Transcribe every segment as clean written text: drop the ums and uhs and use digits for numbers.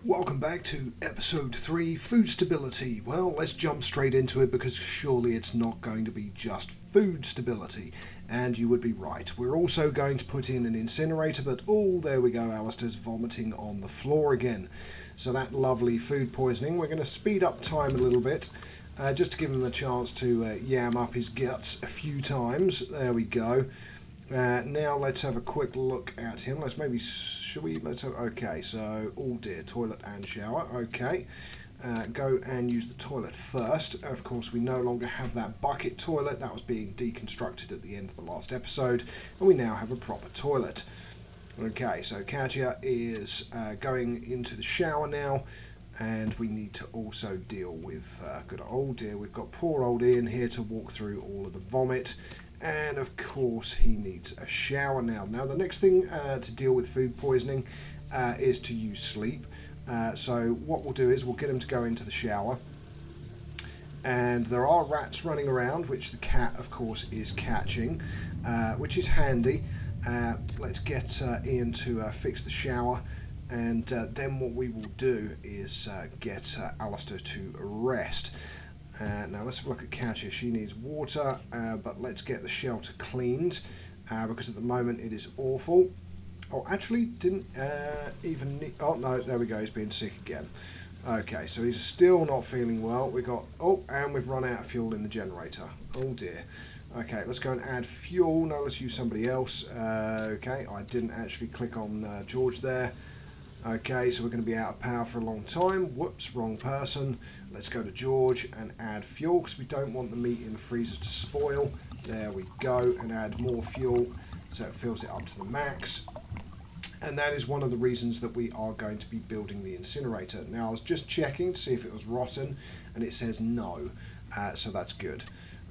Welcome back to episode 3, food stability. Well, let's jump straight into it because surely it's not going to be just food stability. And you would be right. We're also going to put in an incinerator, but oh, there we go, Alistair's vomiting on the floor again. So that lovely food poisoning. We're going to speed up time a little bit, just to give him a chance to yam up his guts a few times. There we go. Now let's have a quick look at him. Okay, so all dear, toilet and shower. Okay, go and use the toilet first. Of course, we no longer have that bucket toilet that was being deconstructed at the end of the last episode, and we now have a proper toilet. Okay, so Katya is going into the shower now, and we need to also deal with good old dear. We've got poor old Ian here to walk through all of the vomit. And of course he needs a shower now. Now the next thing to deal with food poisoning is to use sleep. So what we'll do is we'll get him to go into the shower. And there are rats running around, which the cat of course is catching, which is handy. Let's get Ian to fix the shower. And then what we will do is get Alistair to rest. Now let's have a look at Katya. She needs water, but let's get the shelter cleaned because at the moment it is awful. Oh, actually didn't even need... Oh no, there we go, he's being sick again. Okay, so he's still not feeling well. And we've run out of fuel in the generator. Oh dear. Okay, let's go and add fuel. No, let's use somebody else. Okay, I didn't actually click on George there. Okay, so we're going to be out of power for a long time. Whoops, wrong person. Let's go to George and add fuel because we don't want the meat in the freezer to spoil. There we go, and add more fuel so it fills it up to the max. And that is one of the reasons that we are going to be building the incinerator. Now, I was just checking to see if it was rotten, and it says no, so that's good.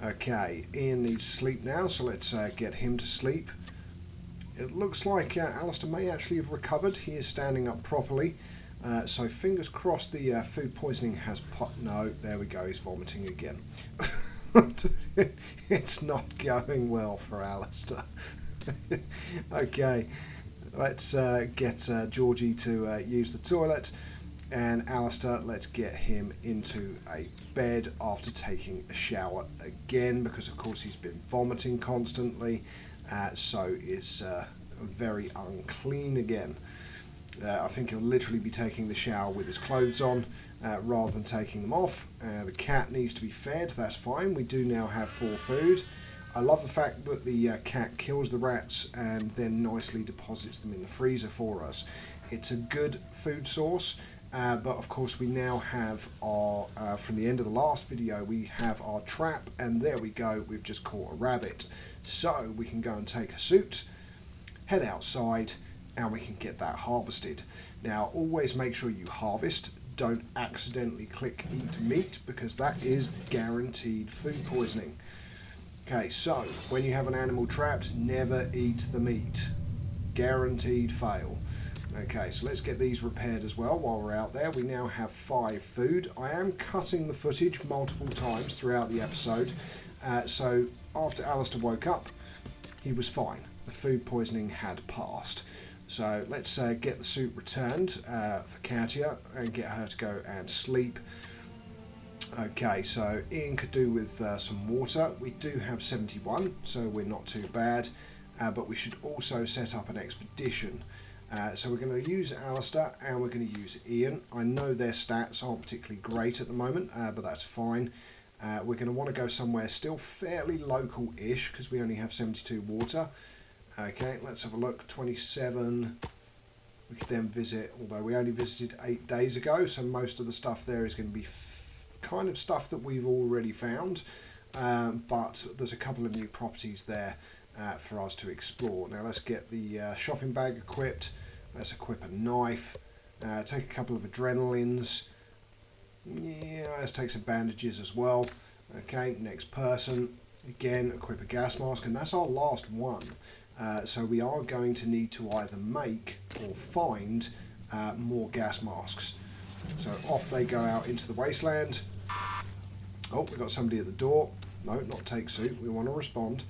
Okay, Ian needs sleep now, so let's get him to sleep. It looks like Alistair may actually have recovered. He is standing up properly. So fingers crossed the food poisoning has... No, there we go. He's vomiting again. It's not going well for Alistair. Okay, let's get Georgie to use the toilet. And Alistair, let's get him into a bed after taking a shower again. Because, of course, he's been vomiting constantly. So is very unclean again. I think he'll literally be taking the shower with his clothes on rather than taking them off. The cat needs to be fed, that's fine. We do now have 4 food. I love the fact that the cat kills the rats and then nicely deposits them in the freezer for us. It's a good food source. But of course we now have our, from the end of the last video, we have our trap, and there we go, we've just caught a rabbit. So we can go and take a suit, head outside, and we can get that harvested. Now always make sure you harvest, don't accidentally click eat meat because that is guaranteed food poisoning. Okay, so when you have an animal trapped, never eat the meat. Guaranteed fail. Okay, so let's get these repaired as well while we're out there. We now have 5 food. I am cutting the footage multiple times throughout the episode. So after Alistair woke up, he was fine. The food poisoning had passed. So let's get the suit returned for Katya and get her to go and sleep. Okay, so Ian could do with some water. We do have 71, so we're not too bad. But we should also set up an expedition. So we're going to use Alistair and we're going to use Ian. I know their stats aren't particularly great at the moment, but that's fine. We're going to want to go somewhere still fairly local-ish because we only have 72 water. Okay, let's have a look. 27. We could then visit, although we only visited 8 days ago, so most of the stuff there is going to be kind of stuff that we've already found. But there's a couple of new properties there for us to explore. Now let's get the shopping bag equipped. Let's equip a knife. Take a couple of adrenalines. Yeah, let's take some bandages as well. Okay, next person. Again, equip a gas mask, and that's our last one. So we are going to need to either make or find more gas masks. So off they go out into the wasteland. Oh, we've got somebody at the door. No, not take suit. We want to respond.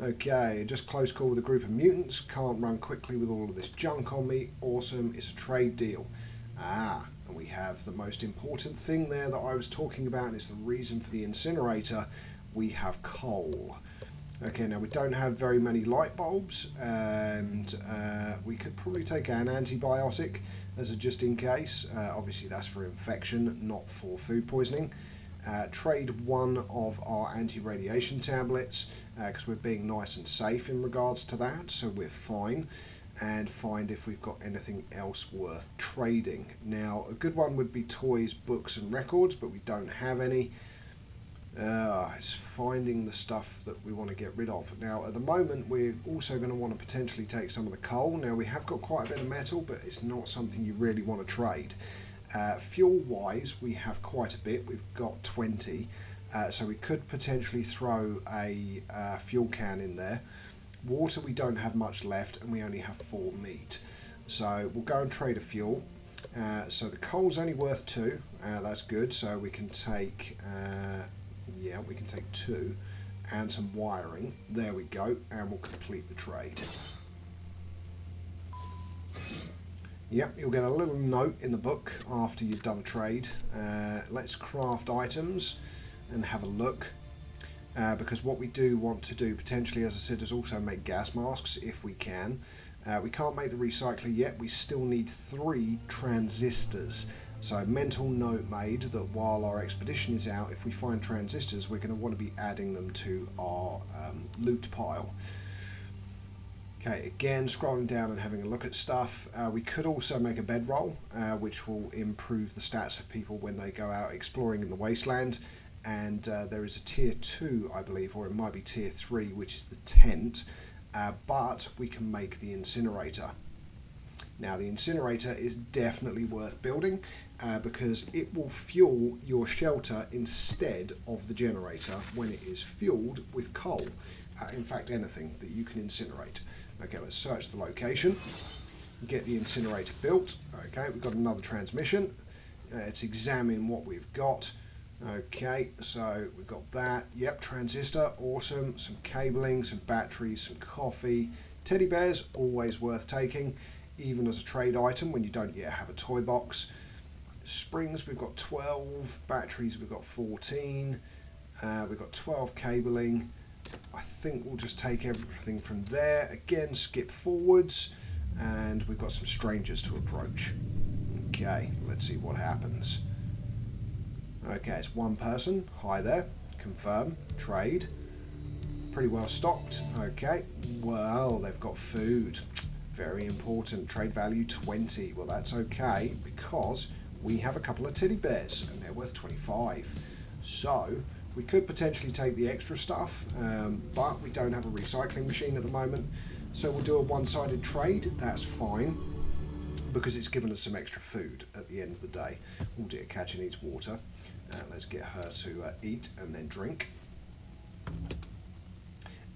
Okay, just close call with a group of mutants. Can't run quickly with all of this junk on me. Awesome. It's a trade deal. And have the most important thing there that I was talking about, and it's the reason for the incinerator. We have coal. Okay, now we don't have very many light bulbs, and we could probably take an antibiotic as a just in case. Obviously that's for infection, not for food poisoning. Trade one of our anti-radiation tablets because we're being nice and safe in regards to that, so we're fine. And find if we've got anything else worth trading. Now, a good one would be toys, books and records, but we don't have any. It's finding the stuff that we want to get rid of. Now, at the moment, we're also going to want to potentially take some of the coal. Now, we have got quite a bit of metal, but it's not something you really want to trade. Fuel-wise, we have quite a bit. We've got 20, so we could potentially throw a fuel can in there. Water, we don't have much left, and we only have 4 meat. So we'll go and trade a fuel. So the coal's only worth 2. That's good. So we can take... we can take 2 and some wiring. There we go, and we'll complete the trade. Yep, you'll get a little note in the book after you've done a trade. Let's craft items and have a look. Because what we do want to do potentially, as I said, is also make gas masks if we can. We can't make the recycler yet. We still need 3 transistors. So mental note made that while our expedition is out, if we find transistors, we're going to want to be adding them to our loot pile. Okay, again, scrolling down and having a look at stuff. We could also make a bedroll, which will improve the stats of people when they go out exploring in the wasteland. And there is a tier 2, I believe, or it might be tier 3, which is the tent. But we can make the incinerator. Now, the incinerator is definitely worth building because it will fuel your shelter instead of the generator when it is fueled with coal. In fact, anything that you can incinerate. Okay, let's search the location. Get the incinerator built. Okay, we've got another transmission. Let's examine what we've got. Okay, so we've got that. Yep, transistor, awesome. Some cabling, some batteries, some coffee. Teddy bears, always worth taking, even as a trade item when you don't yet have a toy box. Springs, we've got 12. Batteries, we've got 14. We've got 12 cabling. I think we'll just take everything from there. Again, skip forwards. And we've got some strangers to approach. Okay, let's see what happens. Okay, it's one person. Hi there. Confirm. Trade. Pretty well stocked. Okay. Well, they've got food. Very important. Trade value 20. Well, that's okay because we have a couple of teddy bears and they're worth 25. So we could potentially take the extra stuff, but we don't have a recycling machine at the moment. So we'll do a one-sided trade. That's fine because it's given us some extra food at the end of the day. Oh dear, Catcher needs water. Let's get her to eat and then drink.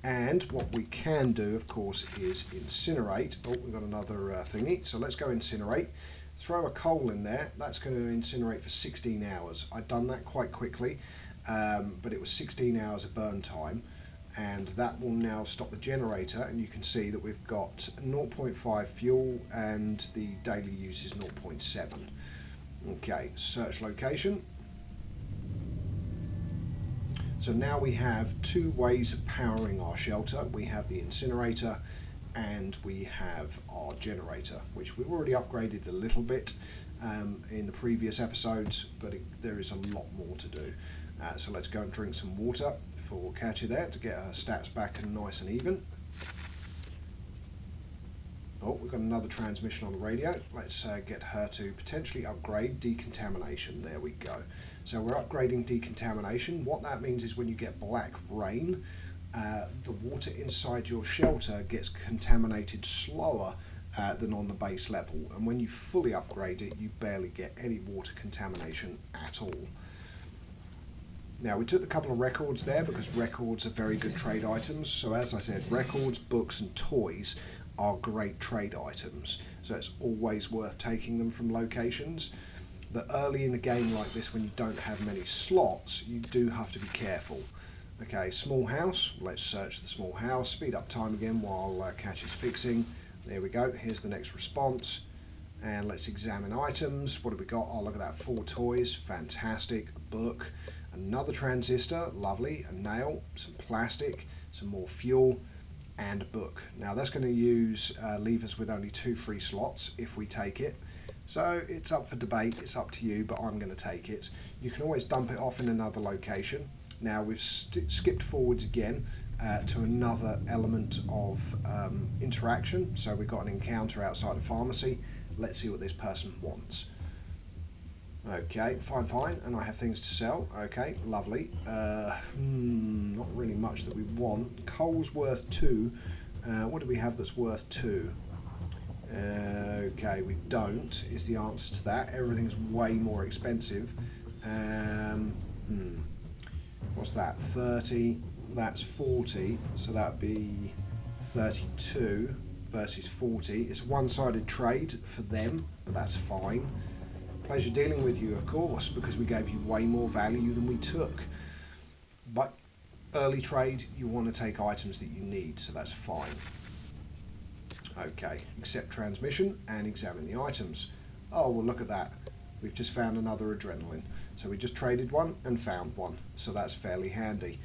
And what we can do, of course, is incinerate. Oh, we've got another thingy. So let's go incinerate. Throw a coal in there. That's going to incinerate for 16 hours. I've done that quite quickly, but it was 16 hours of burn time. And that will now stop the generator. And you can see that we've got 0.5 fuel and the daily use is 0.7. Okay, search location. So now we have 2 ways of powering our shelter. We have the incinerator and we have our generator, which we've already upgraded a little bit in the previous episodes, but there is a lot more to do. So let's go and drink some water for Catchy there to get her stats back and nice and even. Oh, we've got another transmission on the radio. Let's get her to potentially upgrade decontamination. There we go. So we're upgrading decontamination. What that means is when you get black rain, the water inside your shelter gets contaminated slower than on the base level. And when you fully upgrade it, you barely get any water contamination at all. Now, we took a couple of records there because records are very good trade items. So as I said, records, books and toys are great trade items. So it's always worth taking them from locations. But early in the game like this, when you don't have many slots, you do have to be careful. Okay, small house. Let's search the small house. Speed up time again while Catch is fixing. There we go. Here's the next response. And let's examine items. What have we got? Oh, look at that, 4 toys, fantastic. A book, another transistor, lovely. A nail, some plastic, some more fuel, and a book. Now that's going to leave us with only 2 free slots if we take it. So it's up for debate, it's up to you, but I'm going to take it. You can always dump it off in another location. Now we've skipped forwards again to another element of interaction. So we've got an encounter outside a pharmacy. Let's see what this person wants. Okay, fine, and I have things to sell. Okay, lovely. Not really much that we want. Coal's worth 2. What do we have that's worth 2? Okay, we don't, is the answer to that. Everything's way more expensive. What's that? 30, that's 40, so that'd be 32 versus 40. It's a one-sided trade for them, but that's fine. Pleasure dealing with you, of course, because we gave you way more value than we took. But early trade, you want to take items that you need, so that's fine. Okay, accept transmission and examine the items. Oh, well, look at that. We've just found another adrenaline. So we just traded one and found one, so that's fairly handy.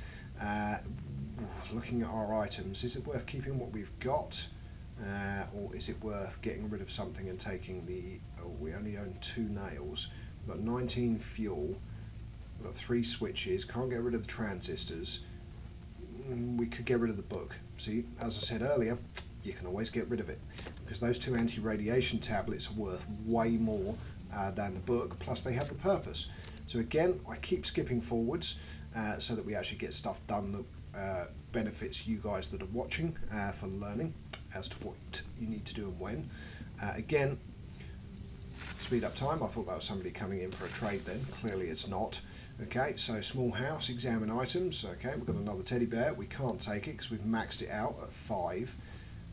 Looking at our items, is it worth keeping what we've got? Or is it worth getting rid of something and taking the... Oh, we only own 2 nails. We've got 19 fuel. We've got 3 switches. Can't get rid of the transistors. We could get rid of the book. See, as I said earlier, you can always get rid of it, because those 2 anti-radiation tablets are worth way more than the book, plus they have a purpose. So again, I keep skipping forwards so that we actually get stuff done that benefits you guys that are watching for learning as to what you need to do and when. Again, speed up time. I thought that was somebody coming in for a trade then. Clearly it's not. Okay, so small house, examine items. Okay, we've got another teddy bear. We can't take it because we've maxed it out at 5.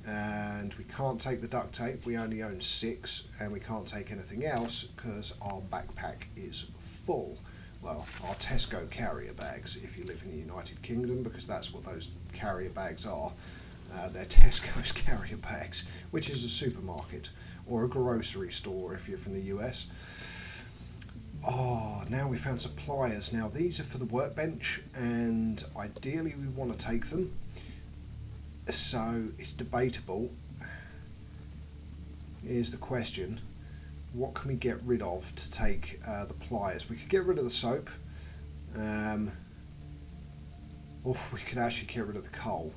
And we can't take the duct tape, we only own 6, and we can't take anything else because our backpack is full. Well, our Tesco carrier bags if you live in the United Kingdom, because that's what those carrier bags are. They're Tesco's carrier bags, which is a supermarket or a grocery store if you're from the US. Oh, now we found suppliers. Now these are for the workbench, and ideally we want to take them. So it's debatable. Here's the question: what can we get rid of to take the pliers? We could get rid of the soap, or we could actually get rid of the coal.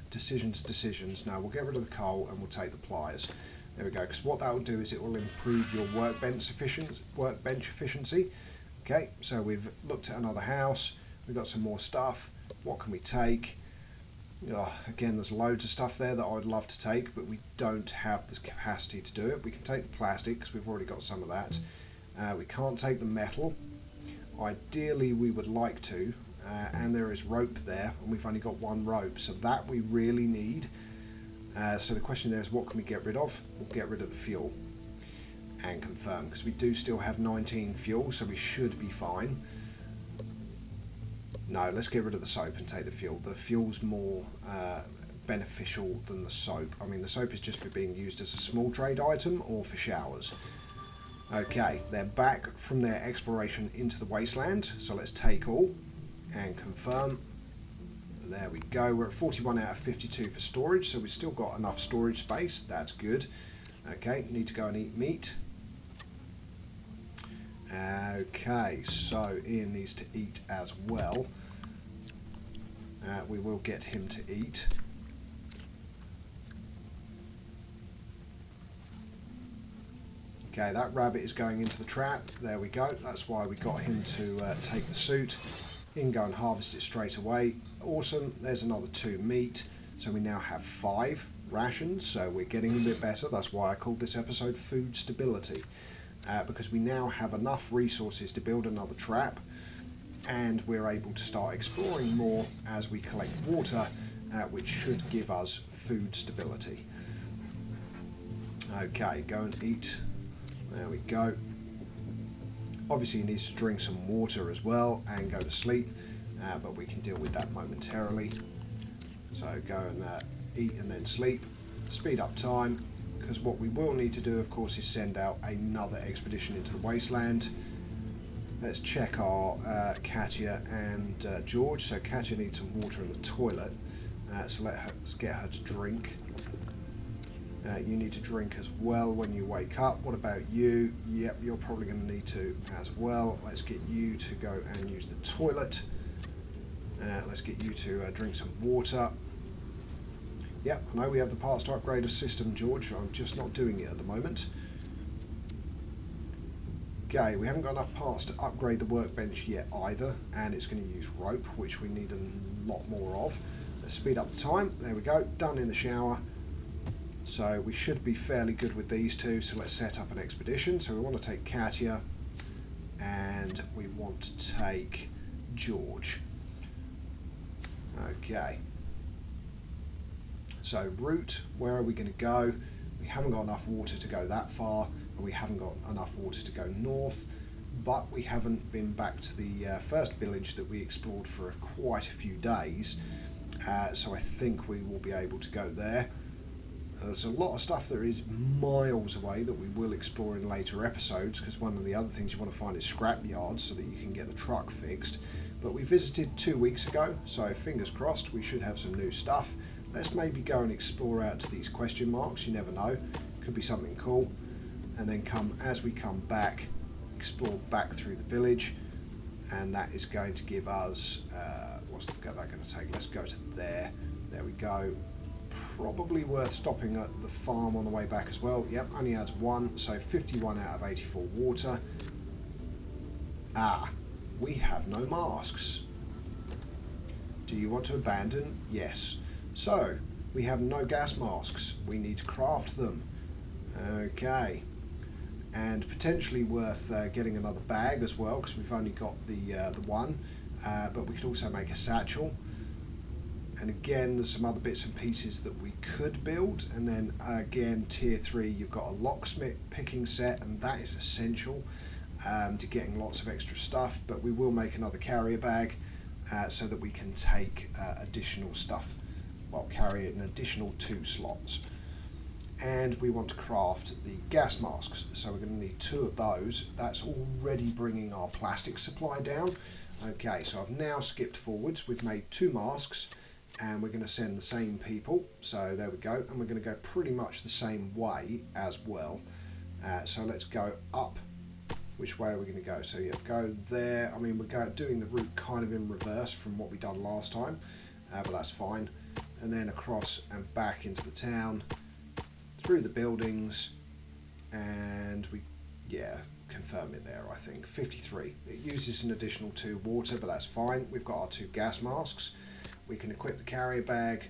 Decisions. No, we'll get rid of the coal and we'll take the pliers. There we go. Because what that will do is it will improve your workbench efficiency. Okay, so we've looked at another house. We've got some more stuff. What can we take? Again, there's loads of stuff there that I would love to take, but we don't have the capacity to do it. We can take the plastic because we've already got some of that. We can't take the metal. Ideally, we would like to, and there is rope there, and we've only got 1 rope, so that we really need. So the question there is, what can we get rid of? We'll get rid of the fuel and confirm, because we do still have 19 fuel, so we should be fine. No, let's get rid of the soap and take the fuel. The fuel's more beneficial than the soap. I mean, the soap is just for being used as a small trade item or for showers. Okay, they're back from their exploration into the wasteland, so let's take all and confirm. There we go. We're at 41 out of 52 for storage, so we've still got enough storage space. That's good. Okay, need to go and eat meat. Okay, so Ian needs to eat as well. We will get him to eat. Okay, that rabbit is going into the trap. There we go. That's why we got him to take the suit. He can go and harvest it straight away. Awesome. There's another 2 meat. So we now have 5 rations. So we're getting a bit better. That's why I called this episode Food Stability. Because we now have enough resources to build another trap, and we're able to start exploring more as we collect water, which should give us food stability. Okay, go and eat. There we go. Obviously he needs to drink some water as well and go to sleep, but we can deal with that momentarily. So go and eat and then sleep. Speed up time, because what we will need to do, of course, is send out another expedition into the wasteland. Let's check our Katya and George. So Katya needs some water in the toilet, so let's get her to drink. You need to drink as well when you wake up. What about you? Yep, you're probably going to need to as well. Let's get you to go and use the toilet. Let's get you to drink some water. Yep, I know we have the parts to upgrade a system, George. I'm just not doing it at the moment. Okay, we haven't got enough parts to upgrade the workbench yet either, and it's going to use rope, which we need a lot more of. Let's speed up the time. There we go, done in the shower. So we should be fairly good with these two, so let's set up an expedition. So we want to take Katya, and we want to take George. Okay. So route, where are we going to go? We haven't got enough water to go that far, and we haven't got enough water to go north, but we haven't been back to the first village that we explored for quite a few days, so I think we will be able to go there. There's a lot of stuff that is miles away that we will explore in later episodes, because one of the other things you want to find is scrap yards so that you can get the truck fixed. But we visited 2 weeks ago, so fingers crossed we should have some new stuff. Let's maybe go and explore out to these question marks, you never know, could be something cool. And then as we come back, explore back through the village, and that is going to give us, what's that going to take? Let's go to there, there we go. Probably worth stopping at the farm on the way back as well. Yep, only adds 1, so 51 out of 84 water. Ah, we have no masks. Do you want to abandon? Yes. So, we have no gas masks. We need to craft them. Okay. And potentially worth getting another bag as well, because we've only got the one. But we could also make a satchel. And again, there's some other bits and pieces that we could build. And then again, tier 3, you've got a locksmith picking set, and that is essential to getting lots of extra stuff. But we will make another carrier bag so that we can take additional stuff. Well, carry an additional 2 slots. And we want to craft the gas masks, so we're going to need 2 of those. That's already bringing our plastic supply down. Okay, so I've now skipped forwards. We've made 2 masks, and we're going to send the same people. So there we go, and we're going to go pretty much the same way as well. So let's go up. Which way are we going to go? So yeah, go there. I mean, we're doing the route kind of in reverse from what we done last time, but that's fine. And then across and back into the town, through the buildings, and we, yeah, confirm it there, I think. 53. It uses an additional 2 water, but that's fine. We've got our 2 gas masks. We can equip the carrier bag.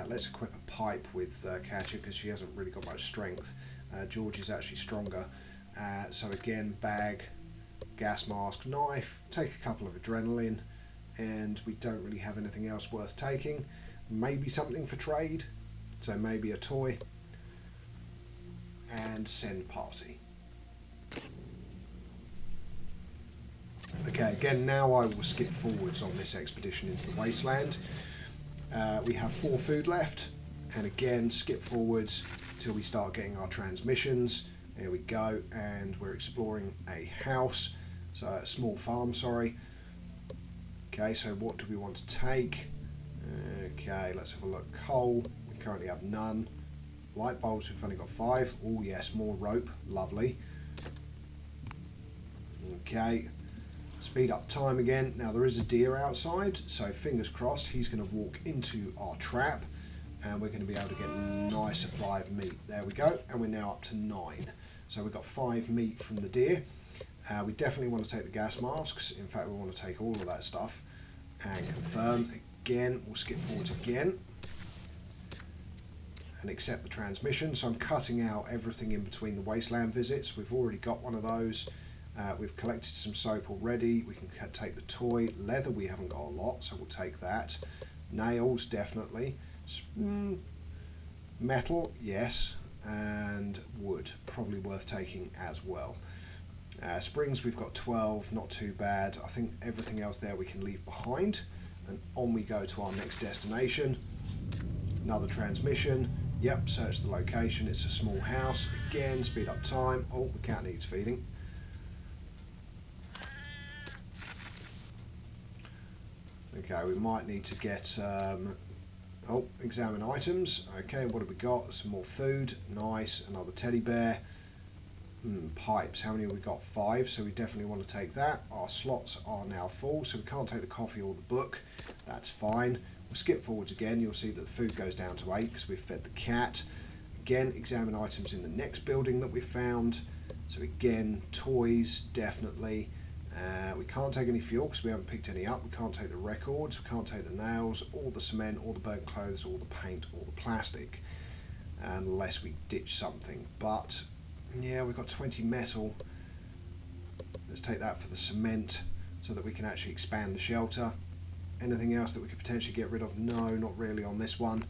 Let's equip a pipe with Katya, because she hasn't really got much strength. George is actually stronger. So again, bag, gas mask, knife, take a couple of adrenaline, and we don't really have anything else worth taking. Maybe something for trade, so maybe a toy, and send party. Okay, again, now I will skip forwards on this expedition into the wasteland. We have 4 food left, and again, skip forwards till we start getting our transmissions. There we go, and we're exploring a house, so a small farm, sorry. Okay, so what do we want to take? Okay, let's have a look. Coal, we currently have none. Light bulbs, we've only got 5. Oh yes, more rope, lovely. Okay, speed up time again. Now there is a deer outside, so fingers crossed he's going to walk into our trap, and we're going to be able to get a nice supply of meat. There we go, and we're now up to 9. So we've got 5 meat from the deer. We definitely want to take the gas masks. In fact, we want to take all of that stuff. And confirm. Again, we'll skip forward again. And accept the transmission. So I'm cutting out everything in between the wasteland visits. We've already got one of those. We've collected some soap already. We can take the toy. Leather, we haven't got a lot, so we'll take that. Nails, definitely. Metal, yes. And wood, probably worth taking as well. Springs, we've got 12, not too bad. I think everything else there we can leave behind. And on we go to our next destination. Another transmission. Yep, search the location. It's a small house. Again, speed up time. Oh, the cat needs feeding. Okay, we might need to get... examine items. Okay, what have we got? Some more food. Nice. Another teddy bear. Pipes. How many have we got? 5, so we definitely want to take that. Our slots are now full, so we can't take the coffee or the book. That's fine. We'll skip forwards again. You'll see that the food goes down to 8 because we've fed the cat. Again, examine items in the next building that we found. So again, toys, definitely. We can't take any fuel because we haven't picked any up. We can't take the records, we can't take the nails, or the cement, or the burnt clothes, or the paint, or the plastic, unless we ditch something. But yeah, we've got 20 metal. Let's take that for the cement so that we can actually expand the shelter. Anything else that we could potentially get rid of? No, not really on this one.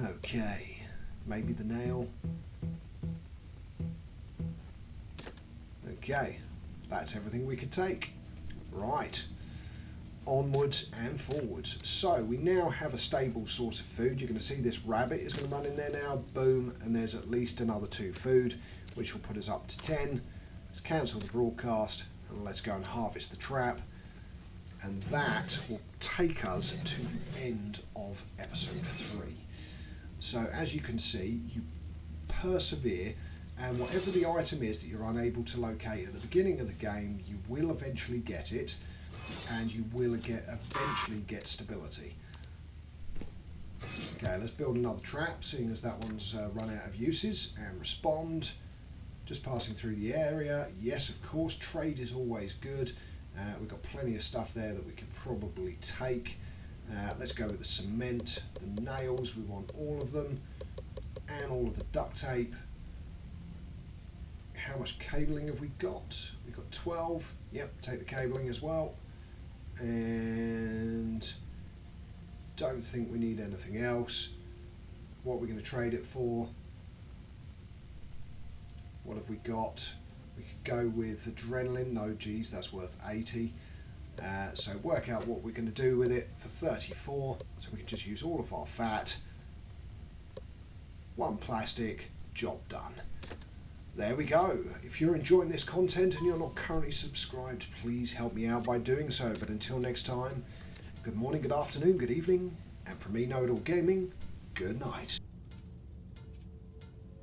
Okay, maybe the nail. Okay, that's everything we could take. Right, onwards and forwards. So we now have a stable source of food. You're going to see this rabbit is going to run in there now. Boom, and there's at least another 2 food, which will put us up to 10. Let's cancel the broadcast and let's go and harvest the trap. And that will take us to the end of episode 3. So as you can see, you persevere, and whatever the item is that you're unable to locate at the beginning of the game, you will eventually get it, and you will eventually get stability. Okay, let's build another trap, seeing as that one's run out of uses, and respond. Just passing through the area. Yes, of course, trade is always good. We've got plenty of stuff there that we could probably take. Let's go with the cement, the nails, we want all of them, and all of the duct tape. How much cabling have we got? We've got 12. Yep, take the cabling as well. And don't think we need anything else. What are we going to trade it for? What have we got? We could go with adrenaline. No, geez, that's worth 80. So work out what we're going to do with it for 34. So we can just use all of our fat. 1 plastic, job done. There we go. If you're enjoying this content and you're not currently subscribed, please help me out by doing so. But until next time, good morning, good afternoon, good evening, and from me, Know It All Gaming, good night.